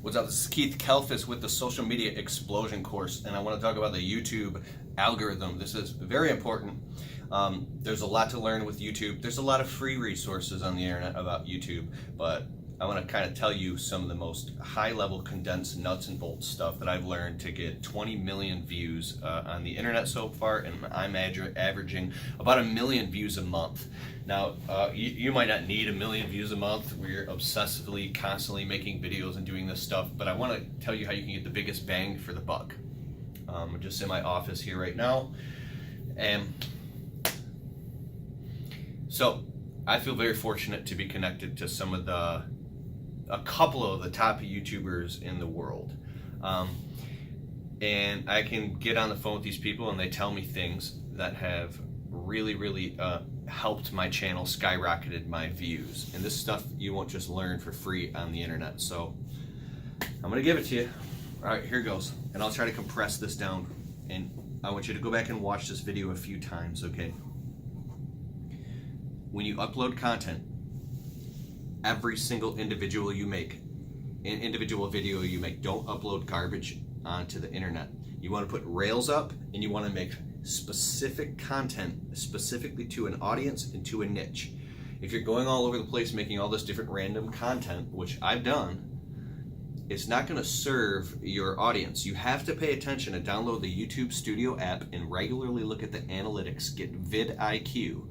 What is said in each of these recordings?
What's up? This is Keith Kalfas with the Social Media Explosion course, and I want to talk about the YouTube algorithm. This is very important. There's a lot to learn with YouTube. There's a lot of free resources on the internet about YouTube, but I want to kind of tell you some of the most high-level condensed nuts and bolts stuff that I've learned to get 20 million views on the internet so far, and I'm averaging about 1 million views a month. Now, you might not need 1 million views a month. We're obsessively, constantly making videos and doing this stuff, but I want to tell you how you can get the biggest bang for the buck. I'm just in my office here right now, and so I feel very fortunate to be connected to a couple of the top YouTubers in the world. And I can get on the phone with these people and they tell me things that have really helped my channel, skyrocketed my views. And this stuff you won't just learn for free on the internet. So I'm gonna give it to you. All right, here goes. And I'll try to compress this down. And I want you to go back and watch this video a few times, okay? When you upload content, every single individual video you make, don't upload garbage onto the internet. You want to put rails up, and you want to make specific content specifically to an audience and to a niche. If you're going all over the place making all this different random content, which I've done, it's not going to serve your audience. You have to pay attention and download the YouTube Studio app and regularly look at the analytics. Get vidIQ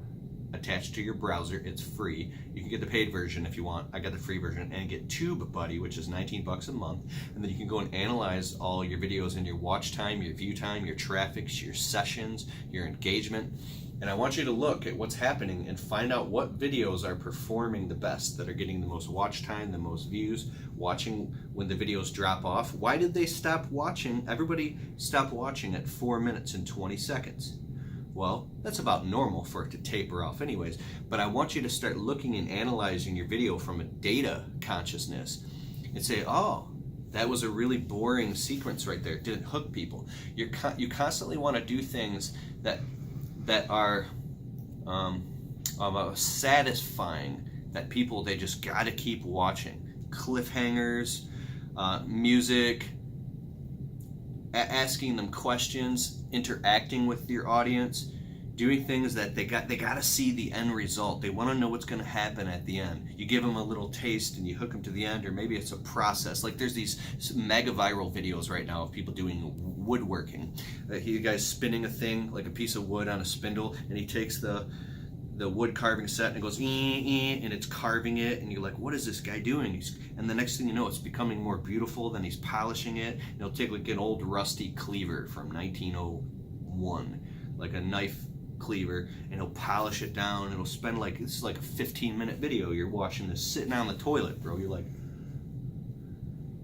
attached to your browser. It's free. You can get the paid version if you want. I got the free version. And get TubeBuddy, which is 19 bucks a month, and then you can go and analyze all your videos and your watch time, your view time, your traffics, your sessions, your engagement. And I want you to look at what's happening and find out what videos are performing the best, that are getting the most watch time, the most views, watching when the videos drop off. Why did they stop watching? Everybody stopped watching at 4 minutes and 20 seconds. Well, that's about normal for it to taper off anyways, but I want you to start looking and analyzing your video from a data consciousness and say, oh, that was a really boring sequence right there. It didn't hook people. You constantly want to do things that are satisfying, that people, they just got to keep watching. Cliffhangers, music, asking them questions, interacting with your audience, doing things that they got to see the end result. They want to know what's going to happen at the end. You give them a little taste and you hook them to the end, or maybe it's a process. Like there's these mega viral videos right now of people doing woodworking. You guys spinning a thing, like a piece of wood on a spindle, and he takes the wood carving set and it goes and it's carving it, and you're like, what is this guy doing? And the next thing you know, it's becoming more beautiful. Then he's polishing it, and he'll take like an old rusty cleaver from 1901, like a knife cleaver, and he'll polish it down, and it'll spend like, it's like a 15-minute video. You're watching this sitting on the toilet, bro. You're like,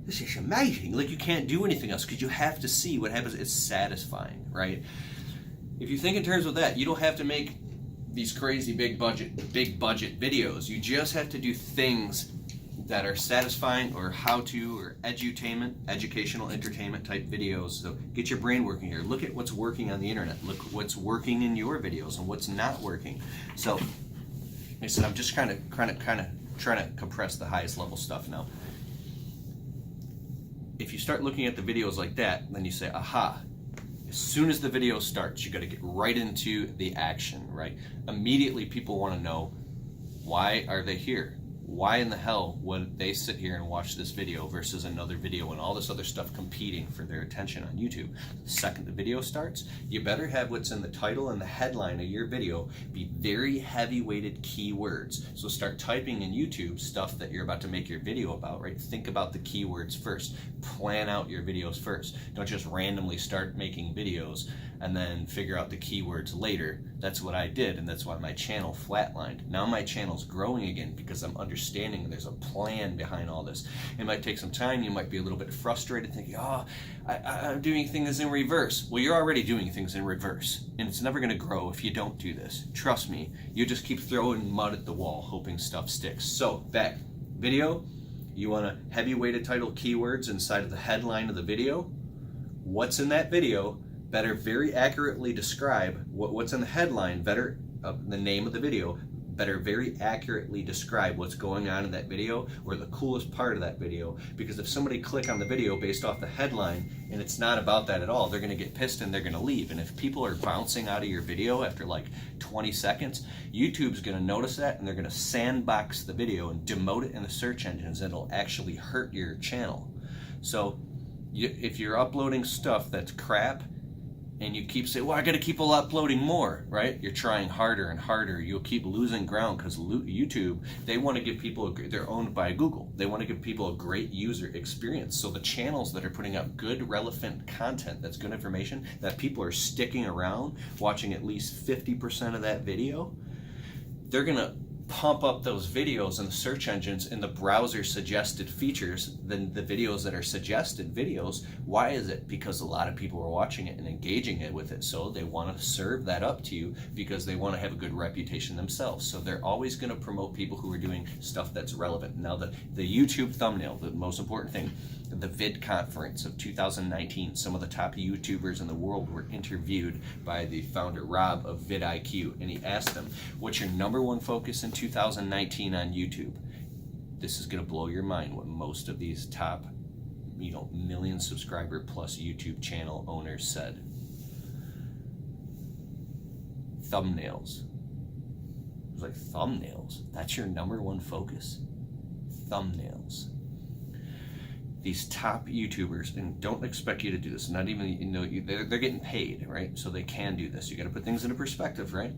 this is amazing. Like, you can't do anything else because you have to see what happens. It's satisfying, right? If you think in terms of that, you don't have to make these crazy big budget videos. You just have to do things that are satisfying, or how-to, or edutainment, educational entertainment type videos. So get your brain working here. Look at what's working on the internet. Look what's working in your videos and what's not working. So like I said, I'm just kind of trying to compress the highest level stuff now. If you start looking at the videos like that, then you say, aha, as soon as the video starts, you got to get right into the action, right? Immediately people want to know, why are they here? Why in the hell would they sit here and watch this video versus another video and all this other stuff competing for their attention on YouTube? The second the video starts, you better have what's in the title and the headline of your video be very heavy weighted keywords. So start typing in YouTube stuff that you're about to make your video about, right? Think about the keywords first. Plan out your videos first. Don't just randomly start making videos and then figure out the keywords later. That's what I did, and that's why my channel flatlined. Now my channel's growing again because I'm understanding there's a plan behind all this. It might take some time. You might be a little bit frustrated thinking, oh, I'm doing things in reverse. Well, you're already doing things in reverse, and it's never gonna grow if you don't do this. Trust me, you just keep throwing mud at the wall hoping stuff sticks. So back, video, you want a heavy weighted title, keywords inside of the headline of the video. What's in that video better very accurately describe what's in the headline, better the name of the video, better very accurately describe what's going on in that video or the coolest part of that video, because if somebody click on the video based off the headline and it's not about that at all, they're going to get pissed and they're going to leave. And if people are bouncing out of your video after like 20 seconds, YouTube's going to notice that and they're going to sandbox the video and demote it in the search engines, and it'll actually hurt your channel. So if you're uploading stuff that's crap and you keep saying, well, I got to keep uploading more, right? You're trying harder and harder. You'll keep losing ground, because YouTube, they want to give people, they're owned by Google. They want to give people a great user experience. So the channels that are putting out good, relevant content, that's good information, that people are sticking around, watching at least 50% of that video, they're going to pump up those videos in the search engines in the browser suggested features than the videos that are suggested videos. Why is it? Because a lot of people are watching it and engaging it with it, so they want to serve that up to you because they want to have a good reputation themselves. So they're always going to promote people who are doing stuff that's relevant. Now the YouTube thumbnail, the most important thing, the vid conference of 2019, some of the top YouTubers in the world were interviewed by the founder Rob of vidIQ, and he asked them, what's your number one focus in 2019 on YouTube? This is going to blow your mind what most of these top, million subscriber plus YouTube channel owners said. Thumbnails. It was like, thumbnails? That's your number one focus? Thumbnails. These top YouTubers, and don't expect you to do this, not even, they're getting paid, right? So they can do this. You got to put things into perspective, right?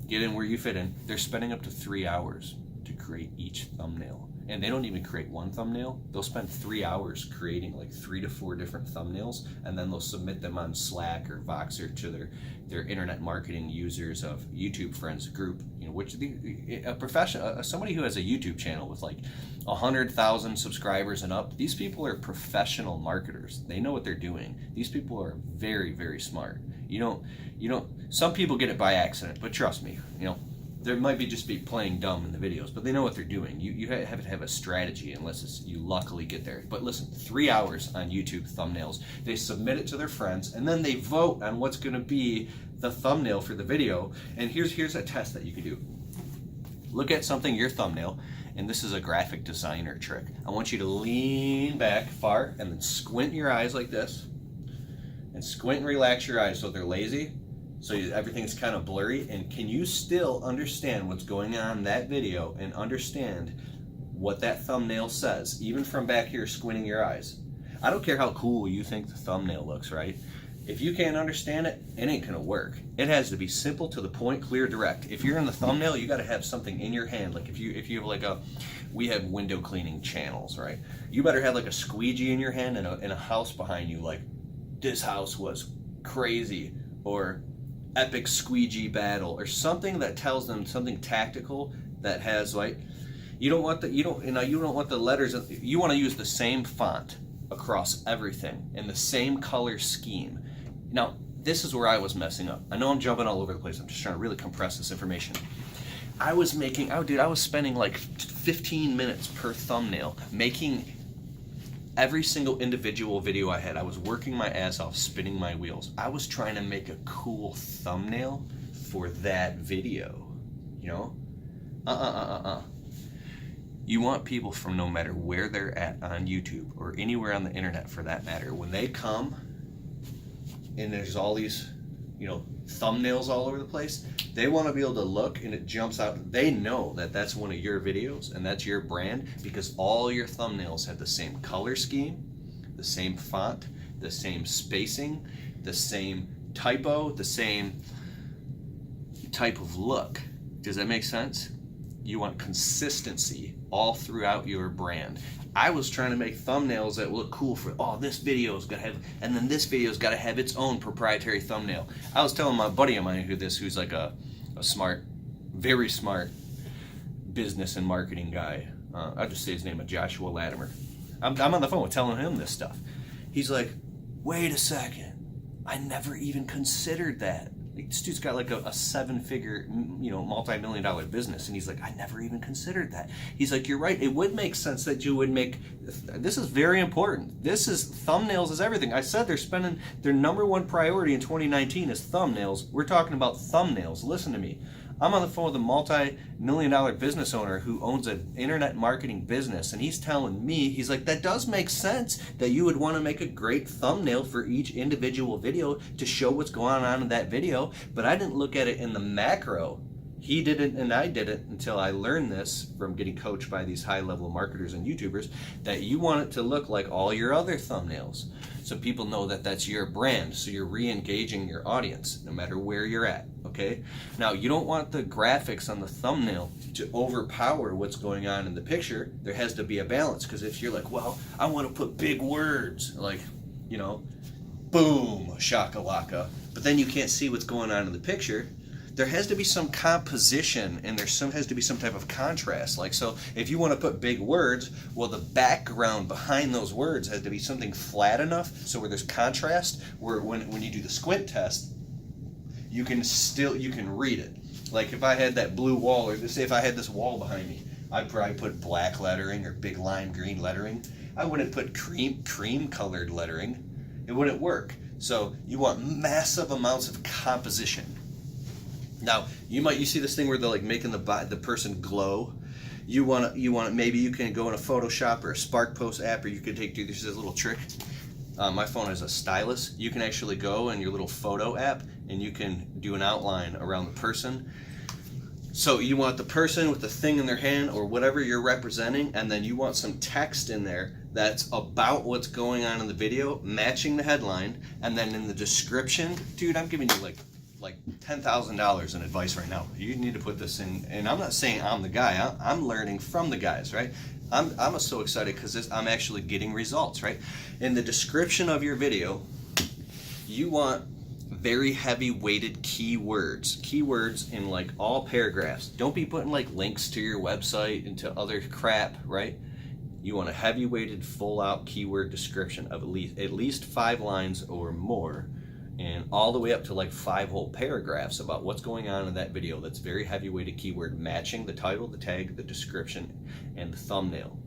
Get in where you fit in. They're spending up to 3 hours to create each thumbnail. And they don't even create one thumbnail. They'll spend 3 hours creating like 3 to 4 different thumbnails, and then they'll submit them on Slack or Voxer to their internet marketing users of YouTube Friends group. Which a professional, somebody who has a YouTube channel with like 100,000 subscribers and up, these people are professional marketers. They know what they're doing. These people are very, very smart. Some people get it by accident, but trust me, there might just be playing dumb in the videos, but they know what they're doing. You have to have a strategy unless you luckily get there. But listen, 3 hours on YouTube thumbnails. They submit it to their friends, and then they vote on what's going to be the thumbnail for the video. And here's a test that you can do. Look at something, your thumbnail, and this is a graphic designer trick. I want you to lean back far and then squint your eyes like this, and squint and relax your eyes so they're lazy. So everything's kind of blurry, and can you still understand what's going on in that video and understand what that thumbnail says, even from back here squinting your eyes? I don't care how cool you think the thumbnail looks, right? If you can't understand it, it ain't gonna work. It has to be simple, to the point, clear, direct. If you're in the thumbnail, you gotta have something in your hand. Like if you have like we have window cleaning channels, right? You better have like a squeegee in your hand and a house behind you, like, this house was crazy, or epic squeegee battle, or something that tells them something tactical that has, like, you don't want the letters, you want to use the same font across everything in the same color scheme. Now, this is where I was messing up. I know I'm jumping all over the place. I'm just trying to really compress this information. I was spending like 15 minutes per thumbnail making every single individual video I had. I was working my ass off, spinning my wheels. I was trying to make a cool thumbnail for that video, You want people from no matter where they're at on YouTube or anywhere on the internet for that matter, when they come and there's all these, thumbnails all over the place, they want to be able to look and it jumps out. They know that that's one of your videos and that's your brand, because all your thumbnails have the same color scheme, the same font, the same spacing, the same typo, the same type of look. Does that make sense? You want consistency all throughout your brand. I was trying to make thumbnails that look cool for, this video's got to have, and then this video's got to have its own proprietary thumbnail. I was telling my buddy of mine who's like a smart, very smart business and marketing guy. I'll just say his name, Joshua Latimer. I'm on the phone telling him this stuff. He's like, wait a second, I never even considered that. This dude's got like a 7-figure, multi-million-dollar business, and he's like, I never even considered that. He's like, you're right. It would make sense that you would make. This is very important. This is thumbnails is everything. I said they're spending their number one priority in 2019 is thumbnails. We're talking about thumbnails. Listen to me. I'm on the phone with a multi-million-dollar business owner who owns an internet marketing business, and he's telling me, he's like, that does make sense that you would want to make a great thumbnail for each individual video to show what's going on in that video, but I didn't look at it in the macro. He did it and I did it until I learned this from getting coached by these high-level marketers and YouTubers, that you want it to look like all your other thumbnails. So people know that that's your brand. So you're re-engaging your audience no matter where you're at, okay? Now, you don't want the graphics on the thumbnail to overpower what's going on in the picture. There has to be a balance, because if you're like, well, I want to put big words, like, you know, boom, shakalaka, but then you can't see what's going on in the picture, there has to be some composition, and has to be some type of contrast. Like, so if you want to put big words, well, the background behind those words has to be something flat enough so where there's contrast, where when you do the squint test, you can read it. Like if I had that blue wall, or say if I had this wall behind me, I'd probably put black lettering or big lime green lettering. I wouldn't put cream colored lettering. It wouldn't work. So you want massive amounts of composition. Now, you see this thing where they're like making the person glow. You want maybe you can go in a Photoshop or a Spark Post app, or you can do this as a little trick. My phone has a stylus. You can actually go in your little photo app and you can do an outline around the person. So you want the person with the thing in their hand or whatever you're representing, and then you want some text in there that's about what's going on in the video, matching the headline, and then in the description, dude, I'm giving you like $10,000 in advice right now. You need to put this in, and I'm not saying I'm the guy. I'm learning from the guys, right? I'm so excited because I'm actually getting results, right? In the description of your video, you want very heavy weighted keywords in like all paragraphs. Don't be putting like links to your website and to other crap, right? You want a heavy weighted full out keyword description of at least 5 lines or more, and all the way up to like 5 whole paragraphs about what's going on in that video. That's very heavy weighted keyword, matching the title, the tag, the description, and the thumbnail.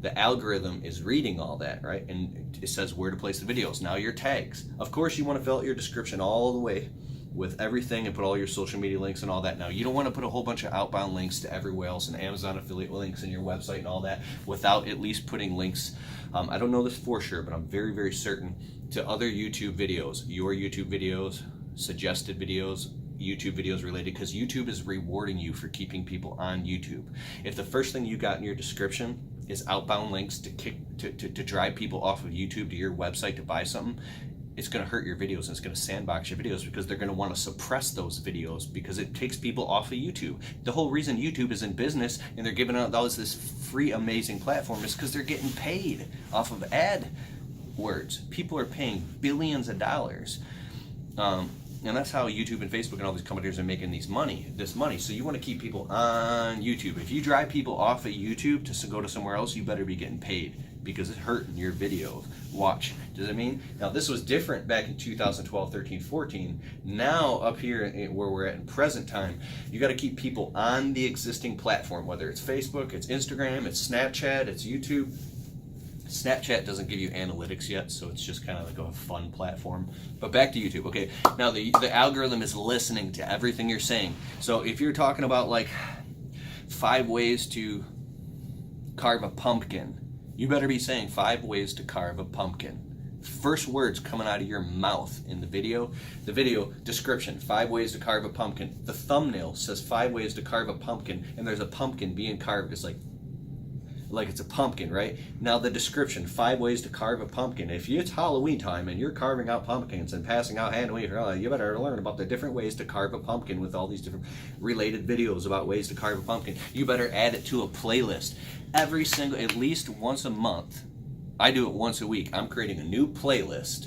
The algorithm is reading all that, right? And it says where to place the videos. Now your tags. Of course you want to fill out your description all the way with everything and put all your social media links and all that. Now you don't want to put a whole bunch of outbound links to everywhere else and Amazon affiliate links in your website and all that without at least putting links. I don't know this for sure, but I'm very, very certain, to other YouTube videos, your YouTube videos, suggested videos, YouTube videos related, because YouTube is rewarding you for keeping people on YouTube. If the first thing you got in your description is outbound links to drive people off of YouTube to your website to buy something, it's going to hurt your videos and it's going to sandbox your videos, because they're going to want to suppress those videos because it takes people off of YouTube. The whole reason YouTube is in business and they're giving out all this free amazing platform is because they're getting paid off of AdWords. People are paying billions of dollars. And that's how YouTube and Facebook and all these companies are making this money. So you want to keep people on YouTube. If you drive people off of YouTube to go to somewhere else, you better be getting paid, because it's hurting your video watch. Does it mean? Now this was different back in 2012, 13, 14. Now up here where we're at in present time, you got to keep people on the existing platform, whether it's Facebook, it's Instagram, it's Snapchat, it's YouTube. Snapchat doesn't give you analytics yet, so it's just kind of like a fun platform. But back to YouTube, okay? Now the algorithm is listening to everything you're saying. So if you're talking about like 5 ways to carve a pumpkin, you better be saying 5 ways to carve a pumpkin. First words coming out of your mouth in the video description, 5 ways to carve a pumpkin. The thumbnail says 5 ways to carve a pumpkin, and there's a pumpkin being carved. It's like it's a pumpkin, right? Now the description, 5 ways to carve a pumpkin. If it's Halloween time and you're carving out pumpkins and passing out Halloween, you better learn about the different ways to carve a pumpkin with all these different related videos about ways to carve a pumpkin. You better add it to a playlist. At least once a month. I do it once a week. I'm creating a new playlist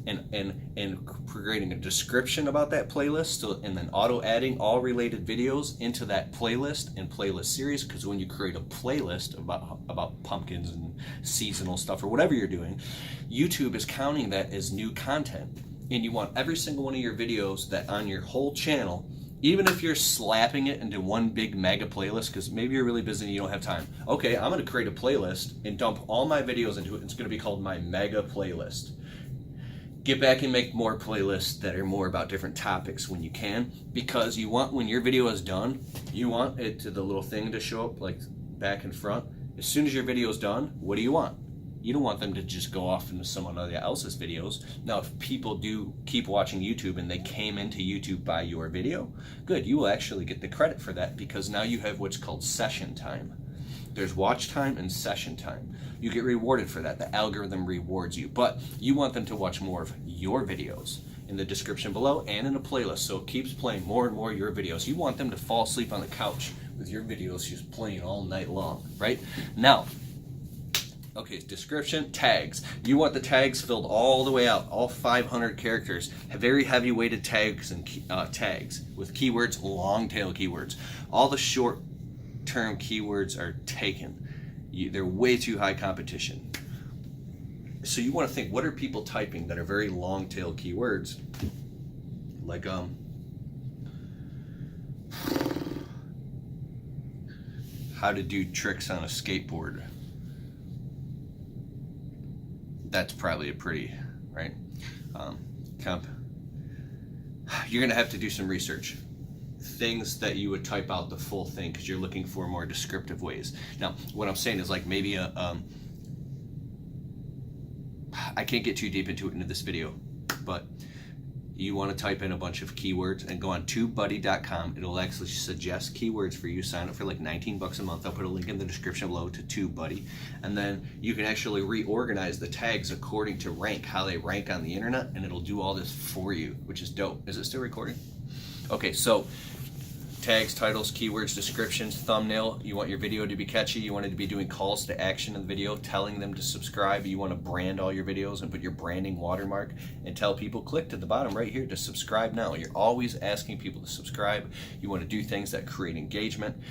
and creating a description about that playlist, and then auto-adding all related videos into that playlist and playlist series, because when you create a playlist about pumpkins and seasonal stuff or whatever you're doing, YouTube is counting that as new content. And you want every single one of your videos that on your whole channel, even if you're slapping it into one big mega playlist, because maybe you're really busy and you don't have time. Okay, I'm going to create a playlist and dump all my videos into it. It's going to be called my mega playlist. Get back and make more playlists that are more about different topics when you can, because you want, when your video is done, you want it to, the little thing to show up like back and front. As soon as your video is done, what do you want? You don't want them to just go off into someone else's videos. Now, if people do keep watching YouTube and they came into YouTube by your video, good, you will actually get the credit for that, because now you have what's called session time. There's watch time and session time. You get rewarded for that. The algorithm rewards you, but you want them to watch more of your videos in the description below and in a playlist, so it keeps playing more and more of your videos. You want them to fall asleep on the couch with your videos just playing all night long, right? Now, okay, description, tags. You want the tags filled all the way out, all 500 characters. Very heavy weighted tags and tags with keywords, long tail keywords. All the short term keywords are taken. They're way too high competition. So you want to think, what are people typing that are very long tail keywords? Like how to do tricks on a skateboard. That's probably a pretty, right? You're gonna have to do some research. Things that you would type out the full thing, because you're looking for more descriptive ways. Now, what I'm saying is, like, maybe I can't get too deep into this video, but you want to type in a bunch of keywords and go on TubeBuddy.com. It'll actually suggest keywords for you. Sign up for like $19 a month. I'll put a link in the description below to TubeBuddy, and then you can actually reorganize the tags according to rank, how they rank on the internet, and it'll do all this for you, which is dope. Is it still recording? Okay, so tags, titles, keywords, descriptions, thumbnail. You want your video to be catchy. You want it to be doing calls to action in the video, telling them to subscribe. You want to brand all your videos and put your branding watermark and tell people, click to the bottom right here to subscribe now. You're always asking people to subscribe. You want to do things that create engagement.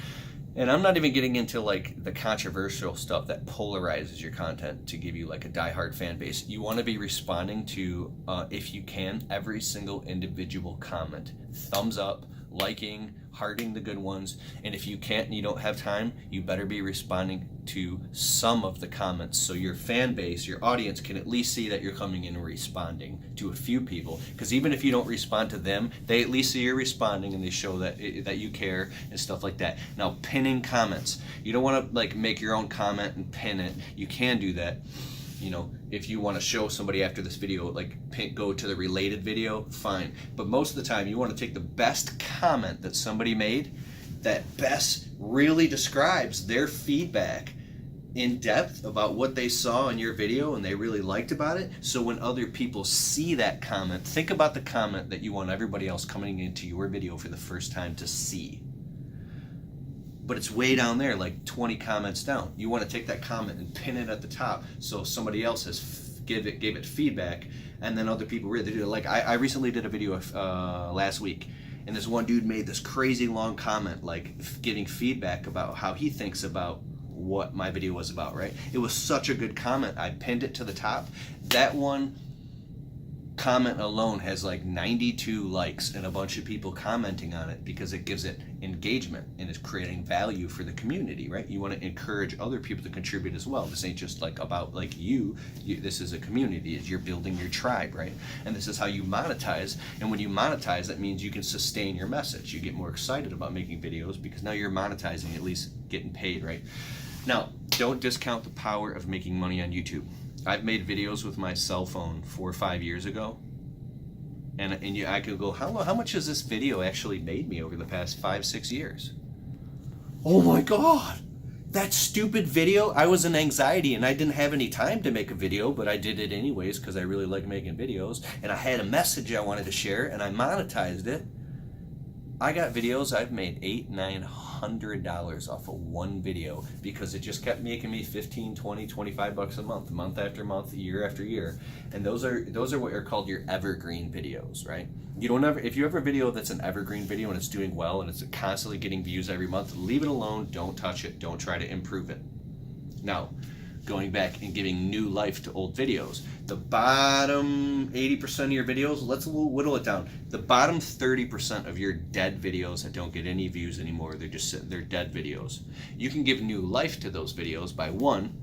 And I'm not even getting into like the controversial stuff that polarizes your content to give you like a diehard fan base. You want to be responding to, if you can, every single individual comment. Thumbs up, liking, hearting the good ones. And if you can't and you don't have time, you better be responding to some of the comments, so your fan base, your audience, can at least see that you're coming in and responding to a few people. Because even if you don't respond to them, they at least see you're responding, and they show that that you care and stuff like that. Now, pinning comments. You don't want to like make your own comment and pin it. You can do that. You know, if you want to show somebody after this video, like go to the related video, fine. But most of the time, you want to take the best comment that somebody made that best really describes their feedback in depth about what they saw in your video and they really liked about it. So when other people see that comment, think about the comment that you want everybody else coming into your video for the first time to see. But it's way down there, like 20 comments down. You want to take that comment and pin it at the top, so somebody else has gave it feedback, and then other people read it. Like I recently did a video last week, and this one dude made this crazy long comment, like giving feedback about how he thinks about what my video was about, right? It was such a good comment. I pinned it to the top. That one comment alone has like 92 likes and a bunch of people commenting on it, because it gives it engagement and it's creating value for the community, right? You want to encourage other people to contribute as well. This ain't just like about like you, this is a community. You're building your tribe, right? And this is how you monetize. And when you monetize, that means you can sustain your message. You get more excited about making videos because now you're monetizing, at least getting paid, right? Now, don't discount the power of making money on YouTube. I've made videos with my cell phone 4 or 5 years ago, and I could go, how much has this video actually made me over the past 5-6 years? Oh my God, that stupid video! I was in anxiety and I didn't have any time to make a video, but I did it anyways because I really like making videos, and I had a message I wanted to share, and I monetized it. I got videos I've made $800-900 off of one video because it just kept making me $15, $20, $25 a month after month, year after year. And those are what are called your evergreen videos, right? You don't ever, if you have a video that's an evergreen video and it's doing well and it's constantly getting views every month, leave it alone, don't touch it, don't try to improve it. Now, going back and giving new life to old videos. The bottom 80% of your videos, let's whittle it down. The bottom 30% of your dead videos that don't get any views anymore, they're dead videos. You can give new life to those videos by, one,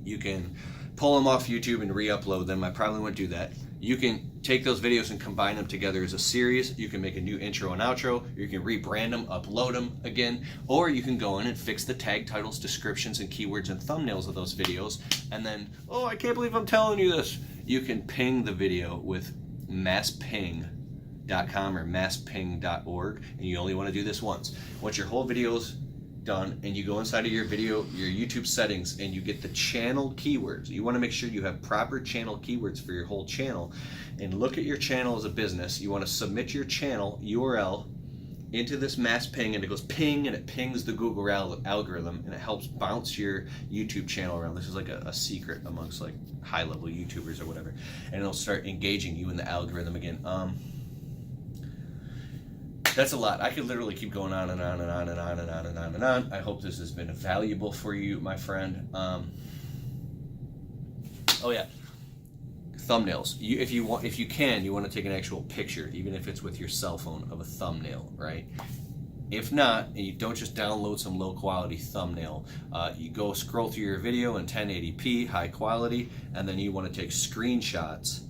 you can pull them off YouTube and re-upload them. I probably wouldn't do that. you can take those videos and combine them together as a series. You can make a new intro and outro. You can rebrand them, upload them again, or you can go in and fix the tag titles, descriptions, and keywords and thumbnails of those videos. And then, oh, I can't believe I'm telling you this. You can ping the video with massping.com or massping.org, and you only want to do this once. Once your whole video's done and you go inside of your video, your YouTube settings, and you get the channel keywords. You want to make sure you have proper channel keywords for your whole channel, and look at your channel as a business. You want to submit your channel URL into this mass ping, and it goes ping, and it pings the Google algorithm, and it helps bounce your YouTube channel around. This is like a secret amongst like high level YouTubers or whatever, and it'll start engaging you in the algorithm again. That's a lot. I could literally keep going on and on and on and on and on and on and on. I hope this has been valuable for you, my friend. Oh yeah, thumbnails. If you want to take an actual picture, even if it's with your cell phone, of a thumbnail, right? If not, and you don't just download some low quality thumbnail, you go scroll through your video in 1080p, high quality, and then you want to take screenshots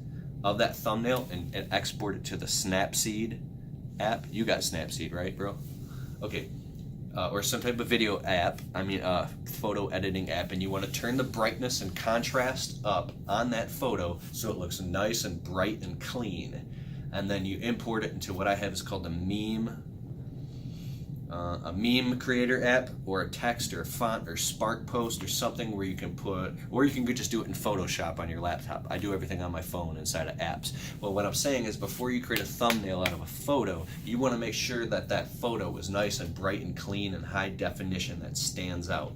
of that thumbnail and export it to the Snapseed app. You got Snapseed, right, bro? Okay. Or some type of video app, photo editing app, and you want to turn the brightness and contrast up on that photo so it looks nice and bright and clean. And then you import it into what I have is called a meme creator app, or a text or a font or Spark Post or something where you can put, or you can just do it in Photoshop on your laptop. I do everything on my phone inside of apps. Well, what I'm saying is, before you create a thumbnail out of a photo, you want to make sure that that photo is nice and bright and clean and high definition, that stands out.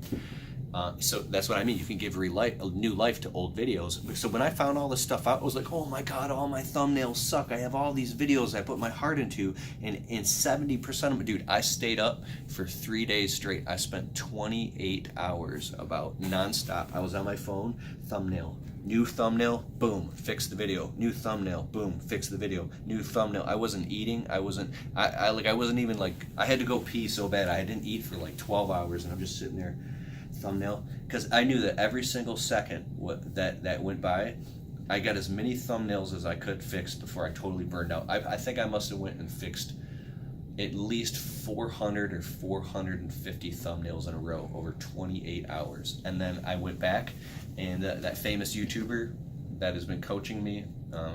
So that's what I mean. You can give new life to old videos. So when I found all this stuff out, I was like, oh my God, all my thumbnails suck. I have all these videos I put my heart into, and 70% of them, dude, I stayed up for 3 days straight. I spent 28 hours about nonstop. I was on my phone, thumbnail, new thumbnail, boom, fix the video. New thumbnail, boom, fix the video. New thumbnail. I wasn't eating. I wasn't even like, I had to go pee so bad. I didn't eat for like 12 hours, and I'm just sitting there. Thumbnail, because I knew that every single second that went by, I got as many thumbnails as I could fix before I totally burned out. I think I must have went and fixed at least 400 or 450 thumbnails in a row over 28 hours. And then I went back, and that famous YouTuber that has been coaching me,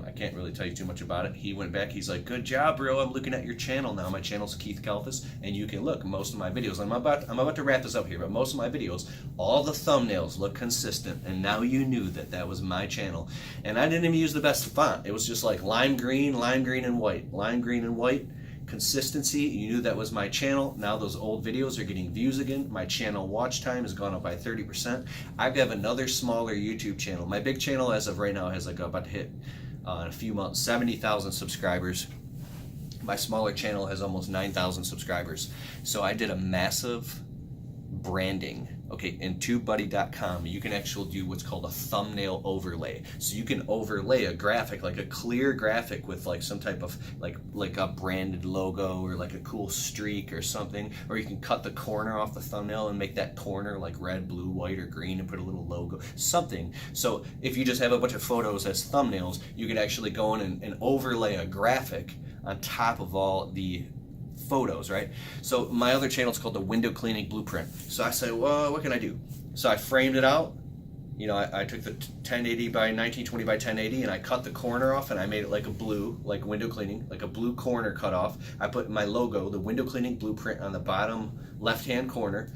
I can't really tell you too much about it. He went back, he's like, good job, bro. I'm looking at your channel now. My channel's Keith Kalfas, and you can look, most of my videos, I'm about to wrap this up here, but most of my videos, all the thumbnails look consistent, and now you knew that was my channel. And I didn't even use the best font. It was just like lime green, and white, lime green and white. Consistency, you knew that was my channel. Now those old videos are getting views again. My channel watch time has gone up by 30%. I have another smaller YouTube channel. My big channel as of right now has about to hit in a few months 70,000 subscribers. My smaller channel has almost 9,000 subscribers. So I did a massive branding. Okay, in TubeBuddy.com, you can actually do what's called a thumbnail overlay. So you can overlay a graphic, like a clear graphic with like some type of like a branded logo or like a cool streak or something, or you can cut the corner off the thumbnail and make that corner like red, blue, white, or green and put a little logo, something. So if you just have a bunch of photos as thumbnails, you can actually go in and overlay a graphic on top of all the photos, right? So my other channel is called the Window Cleaning Blueprint. So I said, well, what can I do? So I framed it out. You know, I took the 1080 by 1920 by 1080 and I cut the corner off and I made it like a blue, like window cleaning, like a blue corner cut off. I put my logo, the Window Cleaning Blueprint, on the bottom left-hand corner,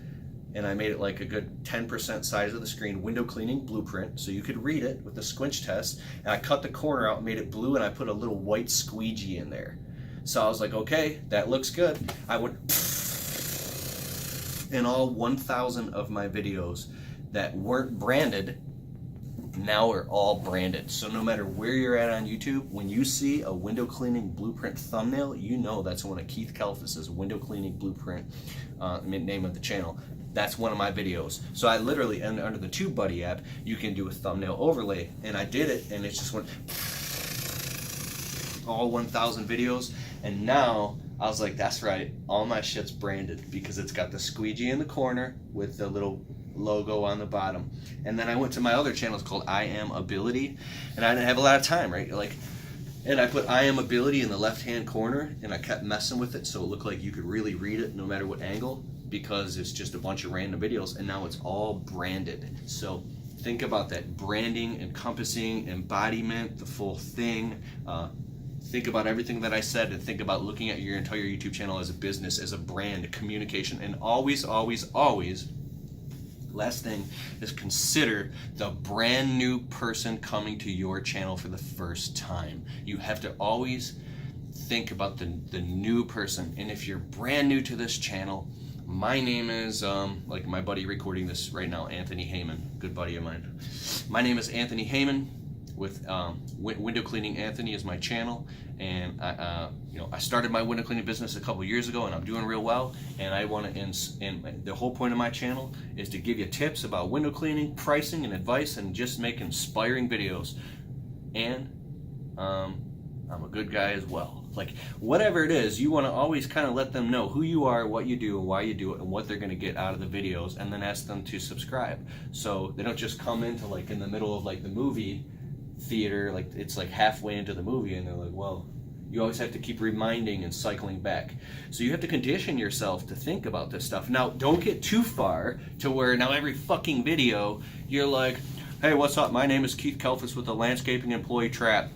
and I made it like a good 10% size of the screen, Window Cleaning Blueprint, so you could read it with the squinch test. And I cut the corner out, made it blue, and I put a little white squeegee in there. So I was like, okay, that looks good. I went, and all 1,000 of my videos that weren't branded now are all branded. So no matter where you're at on YouTube, when you see a Window Cleaning Blueprint thumbnail, you know that's one of Keith Kalfas' Window Cleaning Blueprint, name of the channel. That's one of my videos. So I literally, under the TubeBuddy app, you can do a thumbnail overlay, and I did it, and it just went all 1,000 videos. And now I was like, that's right, all my shit's branded because it's got the squeegee in the corner with the little logo on the bottom. And then I went to my other channel, it's called I Am Ability, and I didn't have a lot of time, right? Like, and I put I Am Ability in the left-hand corner, and I kept messing with it so it looked like you could really read it no matter what angle, because it's just a bunch of random videos, and now it's all branded. So think about that, branding, encompassing, embodiment, the full thing. Think about everything that I said, and think about looking at your entire YouTube channel as a business, as a brand, communication, and always, always, always, last thing is consider the brand new person coming to your channel for the first time. You have to always think about the new person. And if you're brand new to this channel, my name is, like my buddy recording this right now, Anthony Heyman, good buddy of mine. My name is Anthony Heyman with Window Cleaning Anthony is my channel, and I started my window cleaning business a couple years ago, and I'm doing real well. And I want to, and the whole point of my channel is to give you tips about window cleaning, pricing, and advice, and just make inspiring videos. And I'm a good guy as well. Like, whatever it is, you want to always kind of let them know who you are, what you do, and why you do it, and what they're going to get out of the videos, and then ask them to subscribe. So they don't just come into, like, in the middle of, like, the movie theater, like, it's like halfway into the movie, and they're like, well, you always have to keep reminding and cycling back. So you have to condition yourself to think about this stuff. Now, don't get too far to where now every fucking video, you're like, hey, what's up? My name is Keith Kalfas with the Landscaping Employee Trap,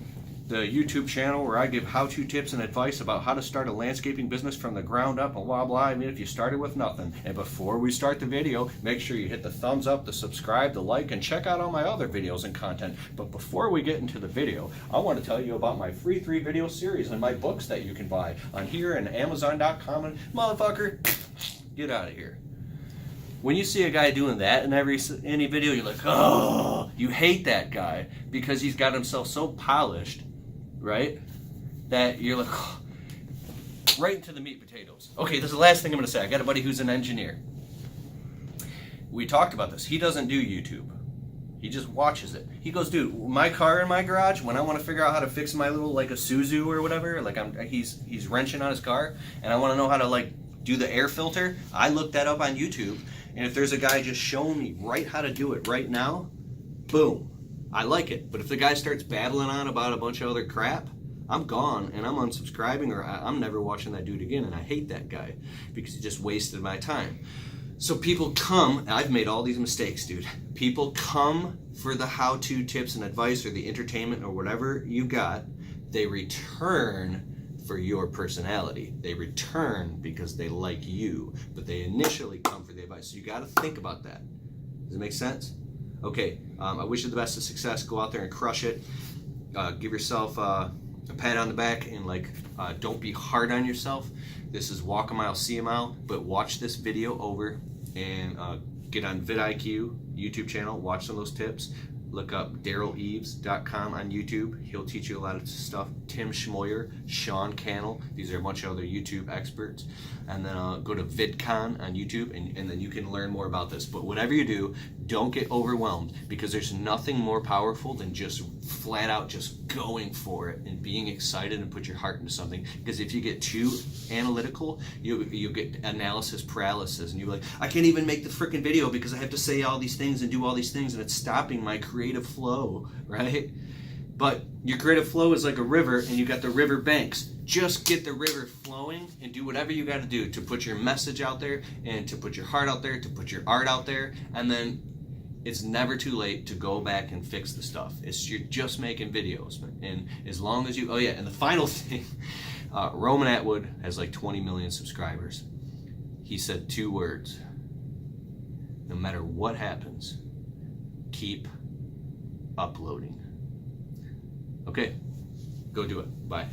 the YouTube channel where I give how-to tips and advice about how to start a landscaping business from the ground up and blah blah. I mean, if you started with nothing. And before we start the video, make sure you hit the thumbs up, the subscribe, the like, and check out all my other videos and content. But before we get into the video, I want to tell you about my free 3-video series and my books that you can buy on here and Amazon.com. And motherfucker, get out of here. When you see a guy doing that in any video, you're like, oh, you hate that guy because he's got himself so polished, right, that you're like, oh, right into the meat potatoes. Okay, this is the last thing I'm going to say. I got a buddy who's an engineer. We talked about this. He doesn't do YouTube. He just watches it. He goes, dude, my car in my garage, when I want to figure out how to fix my little, like a Suzu or whatever, like he's wrenching on his car, and I want to know how to, like, do the air filter, I look that up on YouTube. And if there's a guy just showing me right how to do it right now, boom, I like it. But if the guy starts babbling on about a bunch of other crap, I'm gone and I'm unsubscribing, or I'm never watching that dude again. And I hate that guy because he just wasted my time. So people come, I've made all these mistakes, dude. People come for the how-to tips and advice or the entertainment or whatever you got. They return for your personality. They return because they like you, but they initially come for the advice. So you got to think about that. Does it make sense? Okay, I wish you the best of success. Go out there and crush it. Give yourself a pat on the back, and don't be hard on yourself. This is walk a mile, see a mile, but watch this video over and get on vidIQ YouTube channel, watch some of those tips. Look up DarylEves.com on YouTube. He'll teach you a lot of stuff. Tim Schmoyer, Sean Cannell. These are a bunch of other YouTube experts. And then go to VidCon on YouTube, and then you can learn more about this. But whatever you do, don't get overwhelmed, because there's nothing more powerful than just flat out just going for it and being excited and put your heart into something. Because if you get too analytical, you get analysis paralysis, and you're like, I can't even make the freaking video because I have to say all these things and do all these things, and it's stopping my creative flow, right? But your creative flow is like a river, and you got the river banks. Just get the river flowing and do whatever you got to do to put your message out there, and to put your heart out there, to put your art out there, and then it's never too late to go back and fix the stuff. You're just making videos, and as long as you, oh yeah, and the final thing, Roman Atwood has like 20 million subscribers. He said 2 words: no matter what happens, keep uploading. Okay, go do it. Bye.